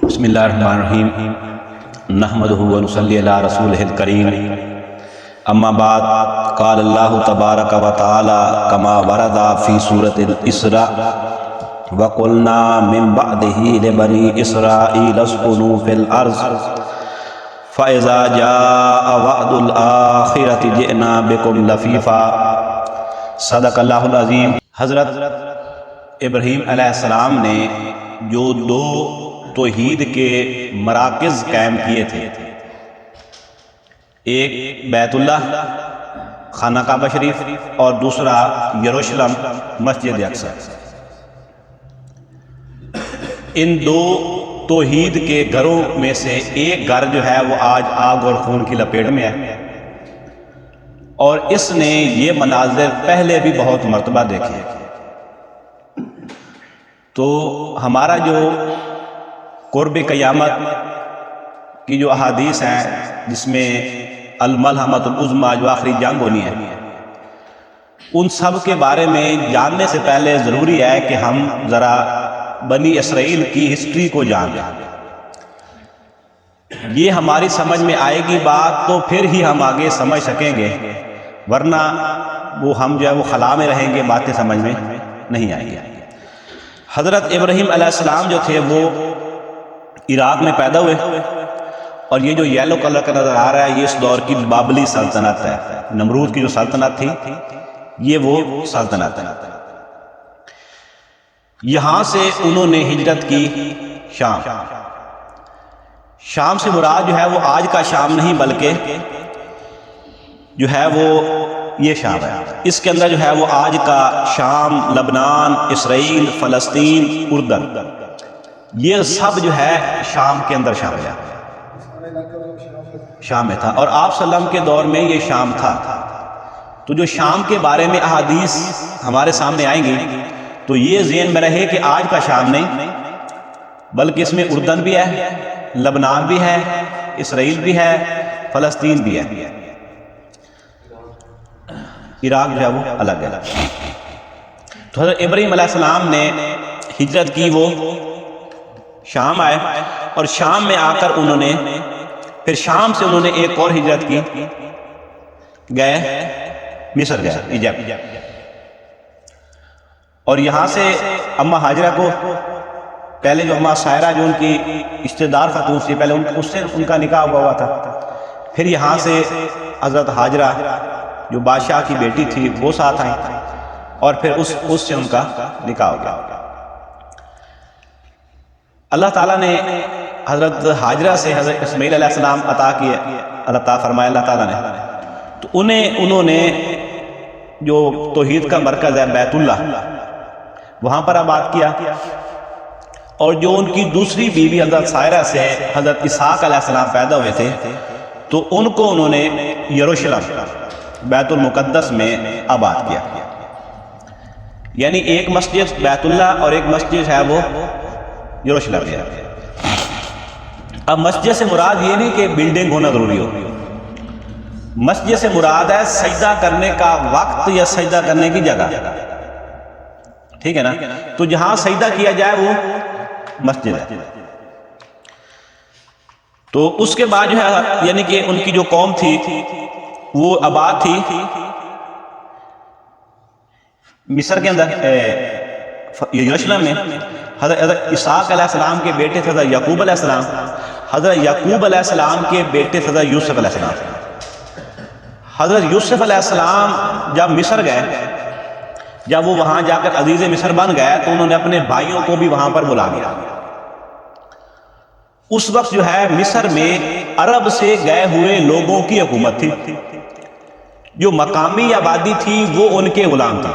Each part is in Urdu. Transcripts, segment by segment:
بسم اللہ الرحمن الرحیم نحمدہ و نصلی علی رسولہ الکریم اما بعد قال اللہ تبارک و تعالی کما ورد فی سورۃ الاسراء وقلنا من بعدہ لبنی اسرائیل اسکنوا فی الارض فاذا جاء وعد الآخرۃ جئنا بکم لفیفا صدق اللہ العظیم۔ حضرت ابراہیم علیہ السلام نے جو دو توحید کے مراکز قائم کیے تھے، ایک بیت اللہ خانہ کعبہ شریف اور دوسرا یروشلم مسجد اقصی، ان دو توحید کے گھروں میں سے ایک گھر جو ہے وہ آج آگ اور خون کی لپیٹ میں ہے، اور اس نے یہ مناظر پہلے بھی بہت مرتبہ دیکھے۔ تو ہمارا جو قرب قیامت کی جو احادیث ہیں، جس میں الملحمۃ العظمیٰ جو آخری جنگ ہونی ہے، ان سب کے بارے میں جاننے سے پہلے ضروری ہے کہ ہم ذرا بنی اسرائیل کی ہسٹری کو جان لیں۔ یہ ہماری سمجھ میں آئے گی بات تو پھر ہی ہم آگے سمجھ سکیں گے، ورنہ وہ ہم جو ہے وہ خلا میں رہیں گے، باتیں سمجھ میں نہیں آئیں گی۔ حضرت ابراہیم علیہ السلام جو تھے وہ عراق میں پیدا ہوئے، اور یہ جو یلو کلر کا نظر آ رہا ہے یہ اس دور کی بابلی سلطنت ہے، نمرود کی جو سلطنت تھی یہ وہ سلطنت ہے۔ یہاں سے انہوں نے ہجرت کی شام۔ شام سے مراد جو ہے وہ آج کا شام نہیں بلکہ جو ہے وہ یہ شام ہے، اس کے اندر جو ہے وہ آج کا شام، لبنان، اسرائیل، فلسطین، اردن، یہ سب جو ہے شام کے اندر شامل ہے، شام میں تھا، اور آپ صلی اللہ علیہ وسلم کے دور میں یہ شام تھا۔ تو جو شام کے بارے میں احادیث ہمارے سامنے آئیں گی تو یہ ذہن میں رہے کہ آج کا شام نہیں بلکہ اس میں اردن بھی ہے، لبنان بھی ہے، اسرائیل بھی ہے، فلسطین بھی ہے، عراق جو ہے وہ الگ ہے۔ تو حضرت ابراہیم علیہ السلام نے ہجرت کی، وہ شام آئے، اور شام میں آ کر انہوں نے پھر شام سے انہوں نے ایک اور ہجرت کی، گئے مصر، گئے ایجپٹ، اور یہاں سے اماں ہاجرہ کو پہلے جو اماں سائرہ جو ان کی اشتدار خاتون تھی، پہلے اس سے ان کا نکاح ہوا تھا، پھر یہاں سے حضرت ہاجرہ جو بادشاہ کی بیٹی تھی وہ ساتھ آئیں، اور پھر اس سے ان کا نکاح ہو گیا۔ اللہ تعالیٰ نے حضرت ہاجرہ سے حضرت اسماعیل علیہ السلام عطا کیے، اللہ تعالیٰ فرمایا اللہ تعالیٰ نے، تو انہوں نے جو توحید کا مرکز ہے بیت اللہ وہاں پر آباد کیا، اور جو ان کی دوسری بیوی حضرت سائرہ سے حضرت اسحاق علیہ السلام پیدا ہوئے تھے تو ان کو انہوں نے یروشلم بیت المقدس میں آباد کیا، یعنی ایک مسجد بیت اللہ اور ایک مسجد ہے وہ یروشلم ہے۔ اب مسجد سے مراد یہ نہیں کہ بلڈنگ ہونا ضروری ہو، مسجد سے مراد ہے سجدہ کرنے کا وقت یا سجدہ کرنے کی جگہ، ٹھیک ہے نا؟ تو جہاں سجدہ کیا جائے وہ مسجد ہے۔ تو اس کے بعد جو ہے یعنی کہ ان کی جو قوم تھی وہ آباد تھی مصر کے اندر، یروشلم میں۔ حضرت اسحاق علیہ السلام کے بیٹے تھے حضرت یعقوب علیہ السلام، حضرت یعقوب علیہ السلام کے بیٹے تھے حضرت یوسف علیہ السلام۔ حضرت یوسف علیہ السلام جب مصر گئے، جب وہ وہاں جا کر عزیز مصر بن گئے تو انہوں نے اپنے بھائیوں کو بھی وہاں پر بلا لیا۔ اس وقت جو ہے مصر میں عرب سے گئے ہوئے لوگوں کی حکومت تھی، جو مقامی آبادی تھی وہ ان کے غلام تھے۔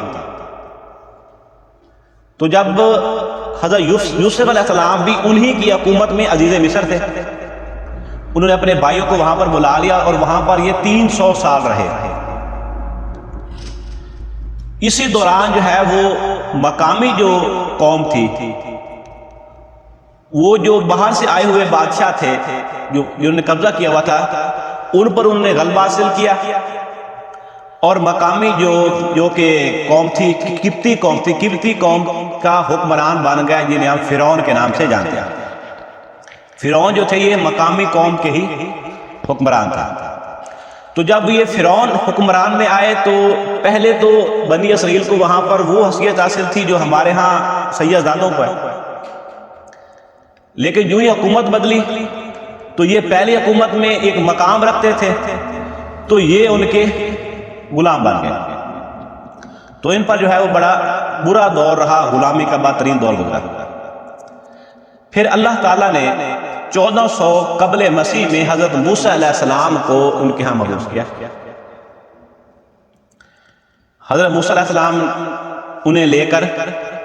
تو جب حضرت یوسف علیہ السلام بھی انہی کی حکومت میں عزیز مصر تھے، انہوں نے اپنے بھائیوں کو وہاں پر بلا لیا، اور وہاں پر یہ 300 سال رہے۔ اسی دوران جو ہے وہ مقامی جو قوم تھی، وہ جو باہر سے آئے ہوئے بادشاہ تھے جو انہوں نے قبضہ کیا ہوا تھا، ان پر انہوں نے غلبہ حاصل کیا، اور مقامی جو کہ قوم تھی قبطی قوم تھی، قبطی قوم کا حکمران بن گیا جنہیں ہم فرعون کے نام سے جانتے ہیں۔ فرعون جو تھے یہ مقامی قوم کے ہی حکمران تھا. تو جب یہ فرعون حکمران میں آئے تو پہلے تو بنی اسرائیل کو وہاں پر وہ حیثیت حاصل تھی جو ہمارے ہاں سیدزادوں کو ہے، لیکن جو ہی حکومت بدلی تو یہ پہلی حکومت میں ایک مقام رکھتے تھے تو یہ ان کے غلام بن گئے. تو ان پر جو ہے وہ بڑا برا دور رہا، غلامی کا بدترین دور گزرا. پھر اللہ تعالیٰ نے 1400 قبل مسیح میں حضرت موسیٰ علیہ السلام کو ان کے ہاں مبعوث کیا. حضرت موسیٰ علیہ السلام انہیں لے کر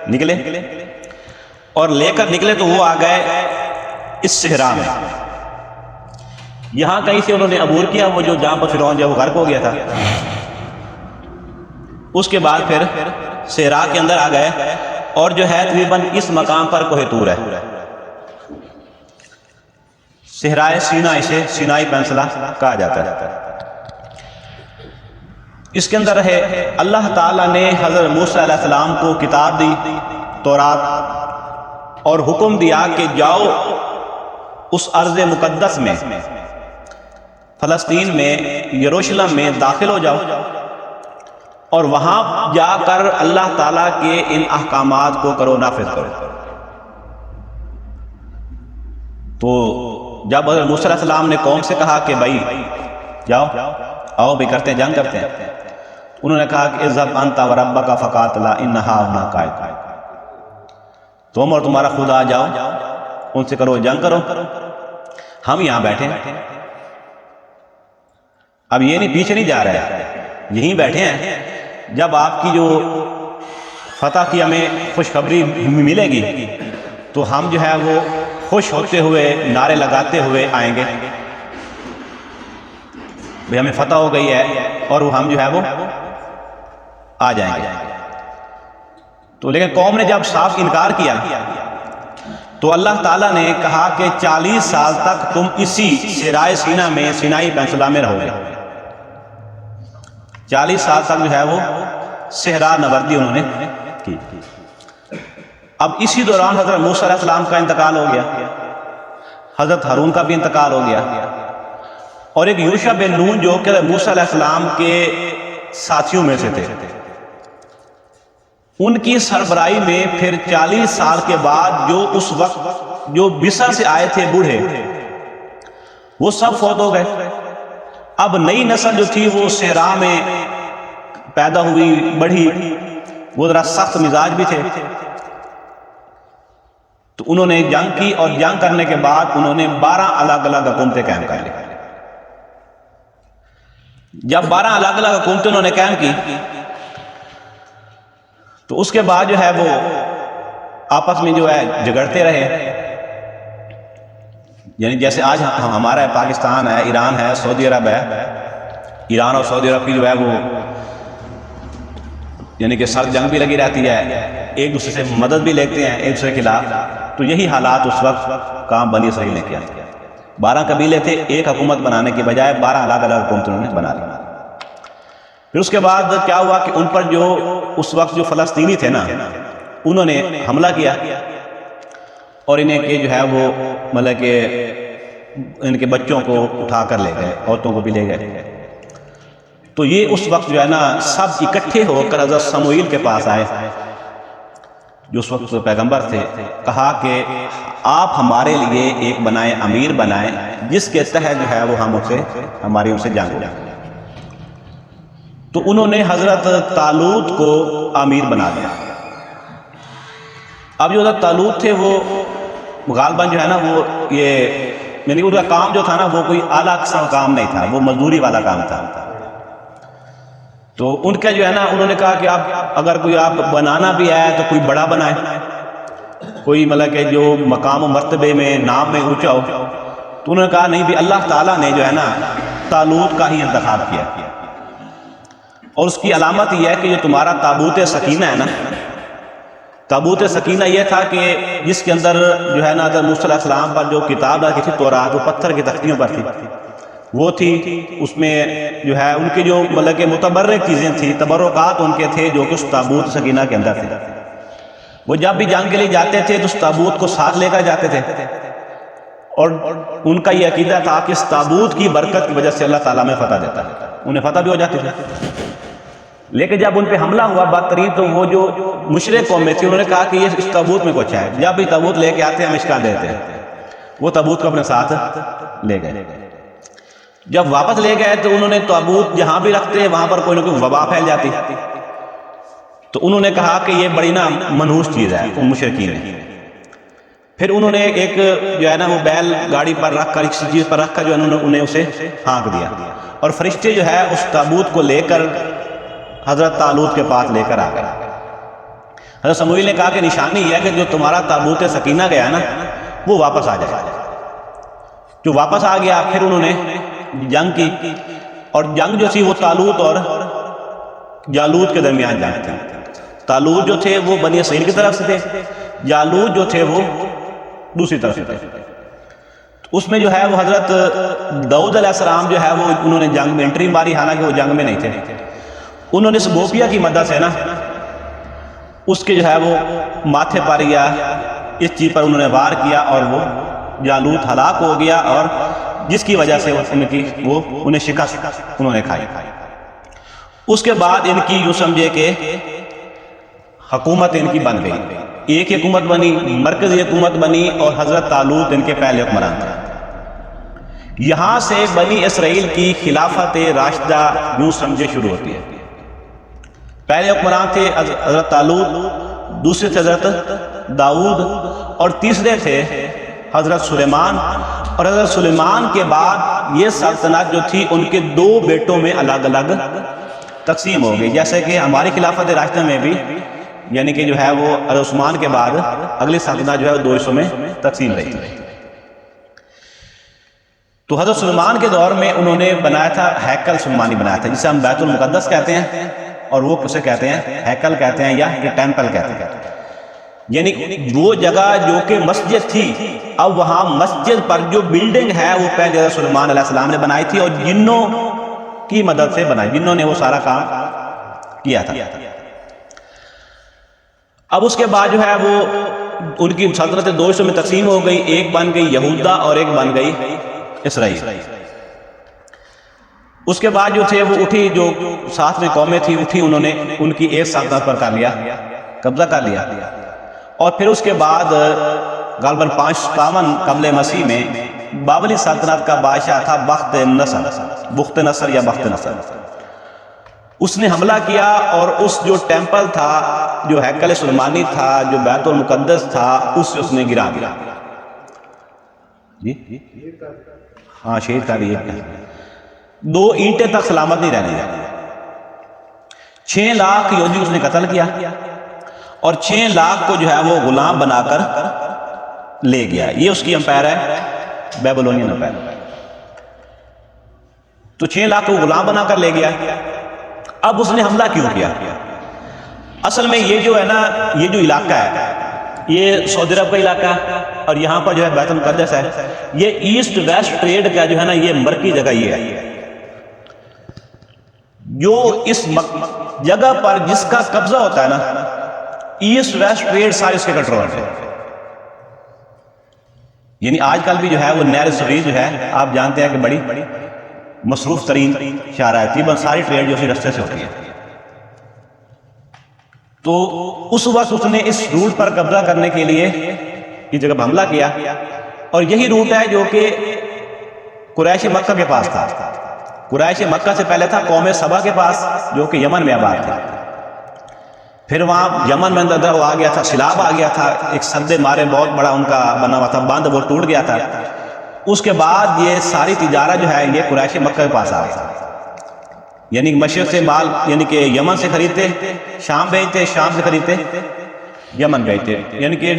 نکلے، اور لے کر نکلے تو وہ آ گئے اس صحرا میں. یہاں کہیں سے انہوں نے عبور کیا، وہ جو جہاں پر فرعون جو وہ غرق ہو گیا تھا. اس کے بعد پھر صحرا کے اندر آ گئے، اور جو ہے تقریباً اس مقام پر کوہ طور ہے. صحرائے سینا اسے سینائی پینسلا کہا جاتا ہے. اس کے اندر رہے. اللہ تعالیٰ نے حضرت موسیٰ علیہ السلام کو کتاب دی، تورات، اور حکم دیا کہ جاؤ اس ارض مقدس میں، فلسطین میں، یروشلم میں داخل ہو جاؤ، اور وہاں جا کر اللہ تعالیٰ کے ان احکامات کو کرو، نافذ کرو. تو جب حضرت موسیٰ علیہ السلام نے قوم سے کہا کہ بھائی جاؤ، آؤ بھی کرتے ہیں، جنگ کرتے ہیں، انہوں نے کہا کہ اذهب انت وربک فقاتلا ان ھاہنا قاعدون، تم اور تمہارا خدا جاؤ، ان سے کرو، جنگ کرو، ہم یہاں بیٹھے ہیں. اب یہ نہیں پیچھے نہیں جا رہا ہے، یہیں بیٹھے ہیں. جب آپ کی جو فتح کی ہمیں خوشخبری ملے گی تو ہم جو ہے وہ خوش ہوتے ہوئے، نعرے لگاتے ہوئے آئیں گے، بھئی ہمیں فتح ہو گئی ہے، اور وہ ہم جو ہے وہ آ جائیں گے. تو لیکن قوم نے جب صاف انکار کیا تو اللہ تعالیٰ نے کہا کہ 40 سال تک تم اسی صحرائے سینا میں، سینائی پینسلا میں رہو گے. 40 سال تک جو ہے وہ صحرا نوردی انہوں نے کی. اب اسی دوران حضرت موسیٰ علیہ السلام کا انتقال ہو گیا، حضرت ہارون کا بھی انتقال ہو گیا، اور ایک یوشع بن نون جو کہ موسیٰ علیہ السلام کے ساتھیوں میں سے تھے، ان کی سربراہی میں پھر 40 سال کے بعد جو اس وقت جو مصر سے آئے تھے بوڑھے، وہ سب فوت ہو گئے. اب نئی نسل جو تھی وہ صحرا میں پیدا ہوئی، بڑھی، وہ ذرا سخت مزاج بھی تھے. تو انہوں نے جنگ کی، اور جنگ کرنے کے بعد انہوں نے 12 الگ الگ حکومتیں قائم کر لی. جب 12 الگ الگ حکومتیں انہوں نے قائم کی تو اس کے بعد جو ہے وہ آپس میں جو ہے جھگڑتے رہے. یعنی جیسے آج ہمارا ہے، پاکستان ہے، ایران ہے، سعودی عرب ہے. ایران اور سعودی عرب کی جو ہے وہ یعنی کہ سخت جنگ بھی لگی رہتی ہے، ایک دوسرے سے مدد بھی لیتے ہیں ایک دوسرے کے خلاف. تو یہی حالات اس وقت کام بنی اسرائیل نے کیا. 12 قبیلے تھے، ایک حکومت بنانے کے بجائے 12 الگ الگ حکومتیں انہوں نے بنا لی. پھر اس کے بعد کیا ہوا کہ ان پر جو اس وقت جو فلسطینی تھے نا، انہوں نے حملہ کیا، اور انہیں کہ جو ہے وہ مطلب کہ ان کے بچوں کو اٹھا کر لے گئے، عورتوں کو بھی لے گئے. تو یہ اس وقت جو ہے نا سب اکٹھے ہو کر حضرت سموئیل کے پاس آئے جو اس وقت پیغمبر تھے. کہا کہ آپ ہمارے لیے ایک بنائیں، امیر بنائیں، جس کے تحت جو ہے وہ ہم اسے ہماری ان سے جنگ ہو جائے. تو انہوں نے حضرت طالوت کو امیر بنا دیا. اب جو حضرت طالوت تھے وہ غالباً جو ہے نا وہ یہ یعنی ان کا کام جو تھا نا وہ کوئی اعلیٰ قسم کام نہیں تھا، وہ مزدوری والا کام تھا. تو ان کا جو ہے نا انہوں نے کہا کہ آپ اگر کوئی آپ بنانا بھی ہے تو کوئی بڑا بنائے، کوئی مطلب کہ جو مقام و مرتبے میں، نام میں اونچا ہو. تو انہوں نے کہا نہیں بھی اللہ تعالیٰ نے جو ہے نا طالوت کا ہی انتخاب کیا، اور اس کی علامت یہ ہے کہ جو تمہارا تابوت سکینہ ہے نا، تابوت سکینہ یہ تھا کہ جس کے اندر جو ہے نا حضرت موسیٰ علیہ السلام پر جو کتاب رکھی تھی تورات، وہ پتھر کی تختیوں پر تھی، وہ تھی. اس میں جو ہے ان کی جو مطلب کہ متبرک چیزیں تھیں، تبرکات ان کے تھے جو کہ اس تابوت سکینہ کے اندر تھے. وہ جب بھی جنگ کے لیے جاتے تھے تو اس تابوت کو ساتھ لے کر جاتے تھے، اور ان کا یہ عقیدہ تھا کہ اس تابوت کی برکت کی وجہ سے اللہ تعالیٰ میں فتح دیتا ہے، انہیں فتح بھی ہو جاتی تھی۔ لیکن جب ان پہ حملہ ہوا بدترین، تو وہ جو مشرک قوم میں تھی انہوں نے کہا کہ یہ اس تابوت میں کچھ ہے، جب بھی تابوت لے کے آتے ہیں ہم اشکا دیتے ہیں، وہ تابوت کو اپنے ساتھ لے گئے۔ جب واپس لے گئے تو انہوں نے تابوت جہاں بھی رکھتے وہاں پر کوئی نہ کوئی وبا پھیل جاتی، تو انہوں نے کہا کہ یہ بڑی نا منحوس چیز ہے ان مشرکین نے۔ پھر انہوں نے ایک جو ہے نا وہ بیل گاڑی پر رکھ کر کسی چیز پر رکھ کر جو انہیں اسے ہانک دیا، اور فرشتے جو ہے اس تابوت کو لے کر حضرت طالوت کے پاس لے کر آ گئے۔ حضرت سموئیل نے کہا کہ نشانی یہ ہے کہ جو تمہارا تابوت سکینہ گیا نا وہ واپس آ جائے۔ جو واپس آ گیا پھر انہوں نے جنگ کی، اور جنگ جو تھی وہ طالوت اور جالوت کے درمیان جنگ تھی۔ طالوت جو تھے وہ بنی اسرائیل کی طرف سے تھے، جالوت جو تھے وہ دوسری طرف سے تھے۔ اس میں جو ہے وہ حضرت داؤد علیہ السلام جو ہے وہ انہوں نے جنگ میں انٹری ماری، حالانکہ وہ جنگ میں نہیں تھے۔ انہوں نے اس گوپیا کی مدد سے نا اس کے جو ہے وہ ماتھے پر یا اس چیز پر انہوں نے وار کیا، اور وہ جالوت ہلاک ہو گیا، اور جس کی وجہ سے انہیں شکست انہوں نے کھائی۔ اس کے بعد ان کی یوں سمجھے کہ حکومت ان کی بن گئی، ایک حکومت بنی، مرکزی حکومت بنی، اور حضرت طالوت ان کے پہلے حکمران تھے۔ یہاں سے بنی اسرائیل کی خلافت راشدہ یوں سمجھے شروع ہوتی ہے۔ پہلے حکمران تھے حضرت طالوت، دوسرے تھے حضرت داؤد، اور تیسرے تھے حضرت سلیمان۔ اور حضرت سلیمان کے بعد یہ سلطنت جو تھی ان کے دو بیٹوں میں الگ الگ تقسیم ہو گئی، جیسے کہ ہماری خلافت راشدہ میں بھی یعنی کہ جو ہے وہ حضرت عثمان کے بعد اگلی سلطنت جو ہے وہ دو حصوں میں تقسیم رہی تھی۔ تو حضرت سلیمان کے دور میں انہوں نے بنایا تھا ہیکل سلیمانی بنایا تھا، جسے ہم بیت المقدس کہتے ہیں، اور وہ کسے کہتے ہیں ہیکل کہتے ہیں یا کہ ٹیمپل کہتے ہیں، یعنی وہ جگہ جو کہ مسجد تھی، اب وہاں مسجد پر جو بلڈنگ ہے وہ پہلے حضرت سلیمان علیہ السلام نے بنائی تھی، اور جنوں کی مدد سے بنائی، جنوں نے وہ سارا کام کیا تھا۔ اب اس کے بعد جو ہے وہ ان کی سلطنت دو حصوں میں تقسیم ہو گئی، ایک بن گئی یہودا اور ایک بن گئی اسرائیل۔ اس کے بعد جو تھے وہ اٹھی، جو ساتھ میں قومیں تھی اٹھی، انہوں نے ان کی ایک سلطنت پر کر لیا، قبضہ کر لیا۔ اور پھر اس کے بعد غالباً 557 قبل مسیح میں بابلی سلطنت کا بادشاہ تھا بخت نصر یا بخت نصر۔ اس نے حملہ کیا، اور اس جو ٹیمپل تھا، جو ہیکل سلیمانی تھا، جو بیت المقدس تھا، اس نے گرا دیا۔ جی ہاں، شہید کا بھی 2 اینٹیں تک سلامت نہیں رہنے دیا۔ 6 لاکھ یہودی اس نے قتل کیا، اور 6 لاکھ کو جو ہے وہ غلام بنا کر لے گیا۔ یہ اس کی امپائر ہے، بیبلونین امپائر۔ تو 6 لاکھ کو غلام بنا کر لے گیا۔ اب اس نے حملہ کیوں کیا؟ اصل میں یہ جو ہے نا، یہ جو علاقہ ہے یہ سعودی عرب کا علاقہ، اور یہاں پر جو ہے بیت المقدس ہے، یہ ایسٹ ویسٹ ٹریڈ کا جو ہے نا یہ مرکزی جگہ یہ ہے۔ جو اس جگہ پر جس کا قبضہ ہوتا ہے نا، ایسٹ ویسٹ ٹریڈ سارے اس کے کنٹرول ہے۔ یعنی آج کل بھی جو ہے وہ نہر سویز جو ہے آپ جانتے ہیں کہ بڑی مصروف ترین شاہراہ ہے، تقریباً ساری ٹریڈ جو اسی رستے سے ہوتی ہے۔ تو اس وقت اس نے اس روٹ پر قبضہ کرنے کے لیے یہ جگہ حملہ کیا، اور یہی روٹ ہے جو کہ قریش مکہ کے پاس تھا۔ قریش مکہ سے پہلے تھا قوم سبا کے پاس، جو کہ یمن میں آباد تھا۔ پھر وہاں یمن میں اندر وہ آ گیا تھا، سیلاب آ گیا تھا، ایک سد مارے بہت بڑا ان کا بنا ہوا تھا باندھ، وہ ٹوٹ گیا تھا۔ اس کے بعد یہ ساری تجارت جو ہے یہ قریش مکہ کے پاس آ گئی، یعنی مشرق سے مال یعنی کہ یمن سے خریدتے شام بھیجتے، شام سے خریدتے یمن بھیجتے، یعنی کہ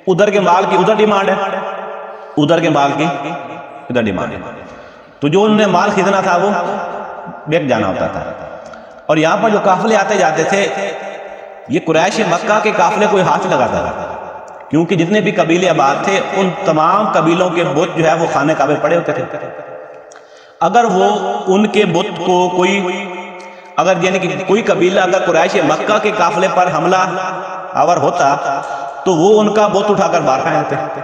ادھر کے مال کی ادھر ڈیمانڈ ہے، ادھر کے مال کی ادھر ڈیمانڈ ہے۔ تو جو انہوں نے مال خریدنا تھا وہ بیک جانا ہوتا تھا۔ اور یہاں پر جو قافلے آتے جاتے تھے، یہ قریش مکہ کے قافلے کوئی ہاتھ لگاتا تھا، کیونکہ جتنے بھی قبیلے آباد تھے ان تمام قبیلوں کے بت جو ہے وہ خانے کعبے پڑے ہوتے تھے۔ اگر وہ ان کے بت کو اگر یعنی کہ کوئی قبیلہ اگر قریش مکہ کے قافلے پر حملہ آور ہوتا تو وہ ان کا بت اٹھا کر باہر پھینک دیتے۔